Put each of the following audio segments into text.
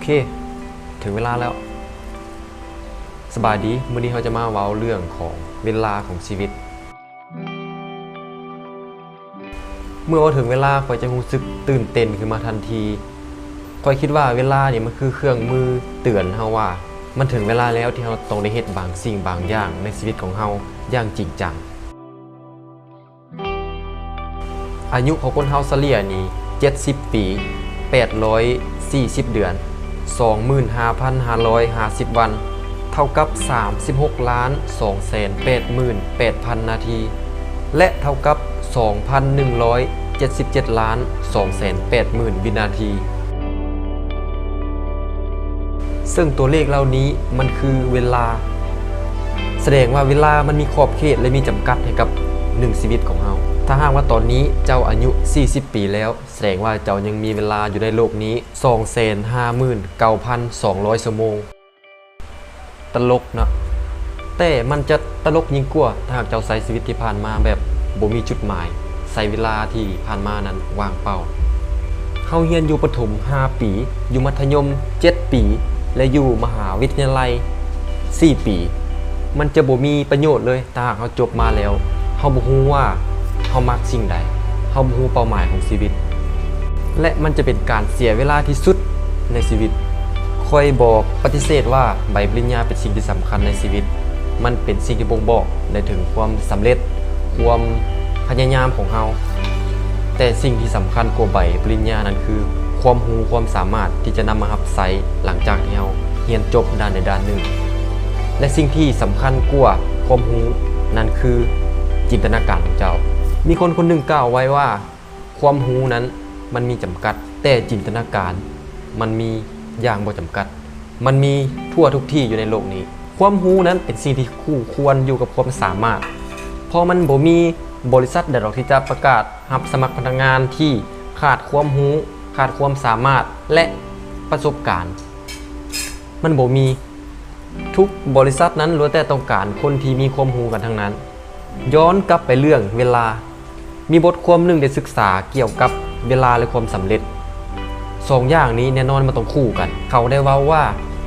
เคถึงเวลาแล้วสบายดีมื้อนี้เราจะมาเว้าเรื่องของเวลาของชีวิตเมื่อว่าถึงเวลาข้อยจะรู้สึกตื่นเต้นขึ้นมาทันทีข้อยคิดว่าเวลานี่มันคือเครื่องมือเตือนเฮาว่ามันถึงเวลาแล้วที่เราต้องได้เฮ็ดบางสิ่งบางอย่างในชีวิตของเฮาอย่างจริงจังอายุของคนเฮาเฉลี่ยนี่70 ปี840 เดือน 25,550 วันเท่ากับ 36,288,000 นาทีและเท่ากับ 2,177,280,000 วินาทีซึ่งตัวเลขเหล่านี้มันคือเวลาแสดงว่าเวลามันมีขอบเขตและมีจำกัดให้กับ1ชีวิตของเราถ้าหากว่าตอนนี้เจ้าอายุ40 ปีแล้วแสดงว่าเจ้ายังมีเวลาอยู่ในโลกนี้ 259,200 ชั่วโมงตลกนะแต่มันจะตลกยิ่งกว่าถ้าหากเจ้าใช้ชีวิตที่ผ่านมาแบบบ่มีจุดหมายใช้เวลาที่ผ่านมานั้นว่างเปล่าเฮาเรียนอยู่ประถม5 ปีอยู่มัธยม7 ปีและอยู่มหาวิทยาลัย4 ปีมันจะบ่มีประโยชน์เลยถ้าหากเฮาจบมาแล้วเฮาบ่ฮู้ว่าเฮามักสิ่งใดเฮาบ่ฮู้เป้าหมายของชีวิตและมันจะเป็นการเสียเวลาที่สุดในชีวิตค่อยบอกปฏิเสธว่าใบปริญญาเป็นสิ่งที่สำคัญในชีวิตมันเป็นสิ่งที่บ่งบอกได้ถึงความสำเร็จความพยายามของเฮาแต่สิ่งที่สำคัญกว่าใบปริญญานั้นคือความรู้ความสามารถที่จะนำมารับใช้หลังจากที่เฮาเรียนจบด้านใดด้านหนึ่งและสิ่งที่สำคัญกว่าความรู้นั่นคือจินตนาการของเจ้ามีคนคนหนึ่งกล่าวไว้ว่าความรู้นั้นมันมีจำกัดแต่จินตนาการมันมีอย่างบ่จำกัดมันมีทั่วทุกที่อยู่ในโลกนี้ความรู้นั้นเป็นสิ่งที่คู่ควรอยู่กับความสามารถเพราะมันบ่มีบริษัทใดหรอกที่จะประกาศรับสมัครพนักงานที่ขาดความรู้ขาดความสามารถและประสบการณ์มันบ่มีทุกบริษัทนั้นล้วนแต่ต้องการคนที่มีความรู้กันทั้งนั้นย้อนกลับไปเรื่องเวลามีบทความหนึ่งได้ศึกษาเกี่ยวกับเวลาและความสำเร็จสองอย่างนี้แน่นอนมันต้องคู่กันเขาได้เว้าว่า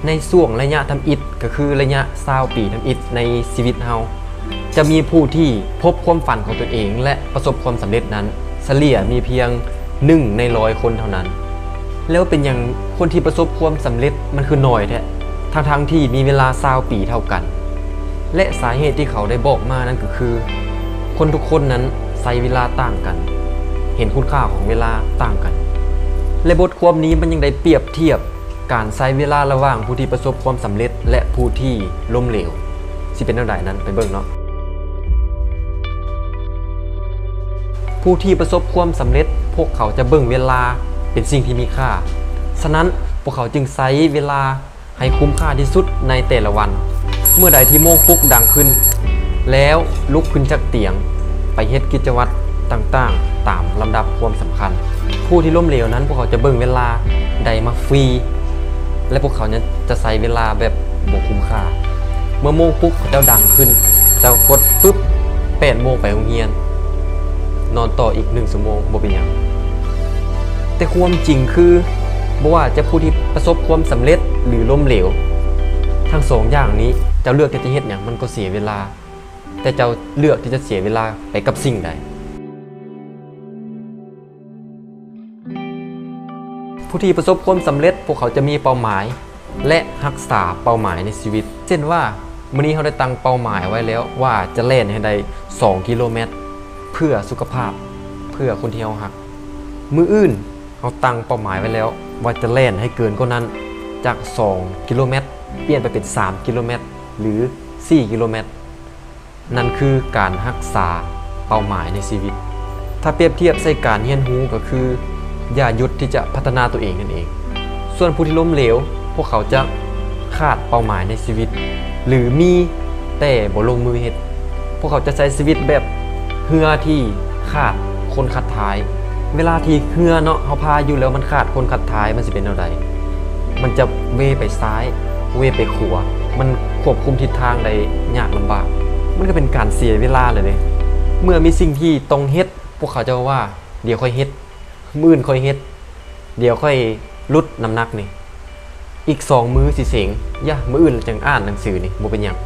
ในช่วงระยะทำอิฐก็คือระยะ20 ปีทำอิฐในชีวิตเฮาจะมีผู้ที่พบความฝันของตนเองและประสบความสำเร็จนั้นเฉลี่ยมีเพียง1 ใน 100 คนเท่านั้นแล้วเป็นอย่างคนที่ประสบความสำเร็จมันคือน้อยแท้ทั้งที่มีเวลา20 ปีเท่ากันและสาเหตุที่เขาได้บอกมานั่นก็คือคนทุกคนนั้นใช้เวลาต่างกันเห็นคุณค่าของเวลาต่างกันและบทความนี้มันยังได้เปรียบเทียบการใช้เวลาระหว่างผู้ที่ประสบความสำเร็จและผู้ที่ล้มเหลวสิเป็นแนวใดนั้นไปเบิ่งเนาะผู้ที่ประสบความสำเร็จพวกเขาจะเบิ่งเวลาเป็นสิ่งที่มีค่าฉะนั้นพวกเขาจึงใช้เวลาให้คุ้มค่าที่สุดในแต่ละวันเมื่อใดที่โมงปลุกดังขึ้นแล้วลุกขึ้นจากเตียงไปเฮ็ดกิจวัตรต่างๆตามลำดับความสำคัญผู้ที่ล้มเหลวนั้นพวกเขาจะเบิ่งเวลาได้มาฟรีและพวกเขาจะใช้เวลาแบบบ่คุ้มค่าเมื่อโมงปลุกเจ้าดังขึ้นเจ้ากดปุ๊บ8 โมงไปโรงเรียนนอนต่ออีก1 ชั่วโมงบ่เป็นหยังแต่ความจริงคือบ่ว่าจะผู้ที่ประสบความสำเร็จหรือล้มเหลวทั้ง2อย่างนี้เจ้าเลือกที่จะเฮ็ดหยังมันก็เสียเวลาแต่เจ้าเลือกที่จะเสียเวลาไปกับสิ่งใดผู้ที่ประสบความสำเร็จพวกเขาจะมีเป้าหมายและรักษาเป้าหมายในชีวิตเช่นว่ามื้อนี้เขาได้ตั้งเป้าหมายไว้แล้วว่าจะเล่นให้ได้2 กิโลเมตรเพื่อสุขภาพเพื่อคนที่เรารักมื้ออื่นเขาตั้งเป้าหมายไว้แล้วว่าจะเล่นให้เกินกว่านั้นจาก2 กิโลเมตรเปลี่ยนไปเป็น3 กิโลเมตรหรือ4 กิโลเมตรนั่นคือการรักษาเป้าหมายในชีวิตถ้าเปรียบเทียบใส่การเรียนรู้ก็คืออย่าหยุดที่จะพัฒนาตัวเองนั่นเองส่วนผู้ที่ล้มเหลวพวกเขาจะขาดเป้าหมายในชีวิตหรือมีแต่บ่ลงมือเฮ็ดพวกเขาจะใช้ชีวิตแบบเรือที่ขาดคนขัดท้ายเวลาที่เรือเนาะเฮาพาอยู่แล้วมันขาดคนขัดท้ายมันสิเป็นแนวใดมันจะเวไปซ้ายเวไปขวามันควบคุมทิศทางได้ยากลำบากมันก็เป็นการเสียเวลาเลยเมื่อมีสิ่งที่ต้องเฮ็ดพวกเขาจะว่าเดี๋ยวค่อยเฮ็ดมื้ออื่นค่อยเฮ็ดเดี๋ยวค่อยลดน้ำหนักนี่ อีก2มื้อสิเสงย่ะมื้ออื่นจังอ่านหนังสือนี่บ่เป็นหยัง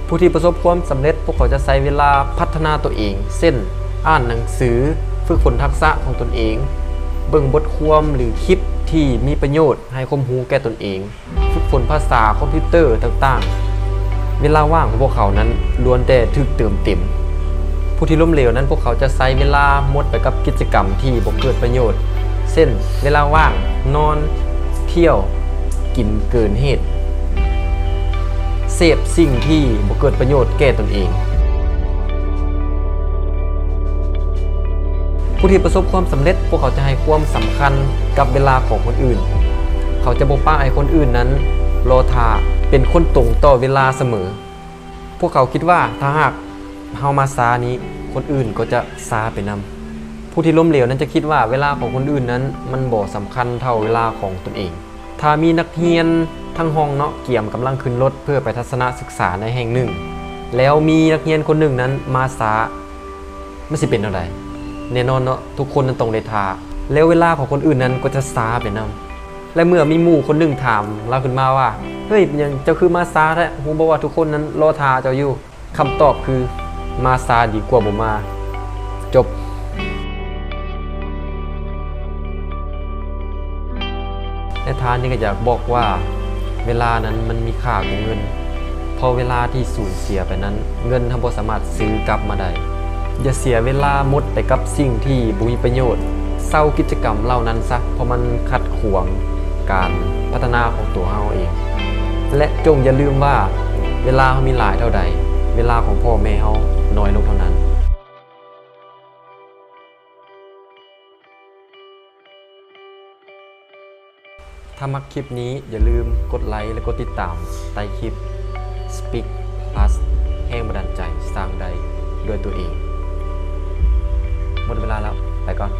ผู้ที่ประสบความสำเร็จพวกเขาจะใช้เวลาพัฒนาตัวเองเช่นอ่านหนังสือฝึกฝนทักษะของตนเองเบิ่งบทความหรือคลิปที่มีประโยชน์ให้ความรู้แก่ตนเองฝึกฝนภาษาคอมพิวเตอร์ต่างๆเวลาว่างของพวกเขานั้นล้วนแต่ถูกเติมเต็มผู้ที่ล้มเหลวนั้นพวกเขาจะใช้เวลาหมดไปกับกิจกรรมที่บ่เกิดประโยชน์เช่นเวลาว่างนอนเที่ยวกินเกินเหตุเสพสิ่งที่บ่เกิดประโยชน์แก่ตนเองผู้ที่ประสบความสำเร็จพวกเขาจะให้ความสำคัญกับเวลาของคนอื่นเขาจะบ่ปล่อยให้คนอื่นนั้นรอท่าเป็นคนตรงต่อเวลาเสมอพวกเขาคิดว่าถ้าหากเฮามาช้านี้คนอื่นก็จะช้าไปนำผู้ที่ล้มเหลวนั้นจะคิดว่าเวลาของคนอื่นนั้นมันบ่สำคัญเท่าเวลาของตนเองถ้ามีนักเรียนทั้งห้องเนาะเกี่ยมกำลังขึ้นรถเพื่อไปทัศนศึกษาในแห่งหนึ่งแล้วมีนักเรียนคนหนึ่งนั้นมาช้ามันสิเป็นอะไรแน่นอนเนาะทุกคนนั้นต้องได้ท่าแล้วเวลาของคนอื่นนั้นก็จะช้าไปนำและเมื่อมีหมู่คนหนึ่งถามเราขึ้นมาว่าเฮ้ยยังเจ้าคือมาช้าแท้ฮู้บ่ว่าทุกคนนั้นรอท่าเจ้าอยู่คำตอบคือมาช้าดีกว่าบ่มาจบในทานนี้ก็อยากบอกว่าเวลานั้นมันมีค่ากว่าเงินพอเวลาที่สูญเสียไปนั้นเงินทำบ่สามารถซื้อกลับมาได้อย่าเสียเวลาหมดไปกับสิ่งที่บ่มีประโยชน์เศร้ากิจกรรมเหล่านั้นซะเพราะมันขัดขวางการพัฒนาของตัวเราเองและจงอย่าลืมว่าเวลาเรามีหลายเท่าใดเวลาของพ่อแม่เราน้อยลงเท่านั้นถ้ามักคลิปนี้อย่าลืมกดไลค์และกดติดตามใต้คลิป Speak Plus แห่งบันดาลใจสร้างใดด้วยตัวเองหมดเวลาแล้วไปก่อน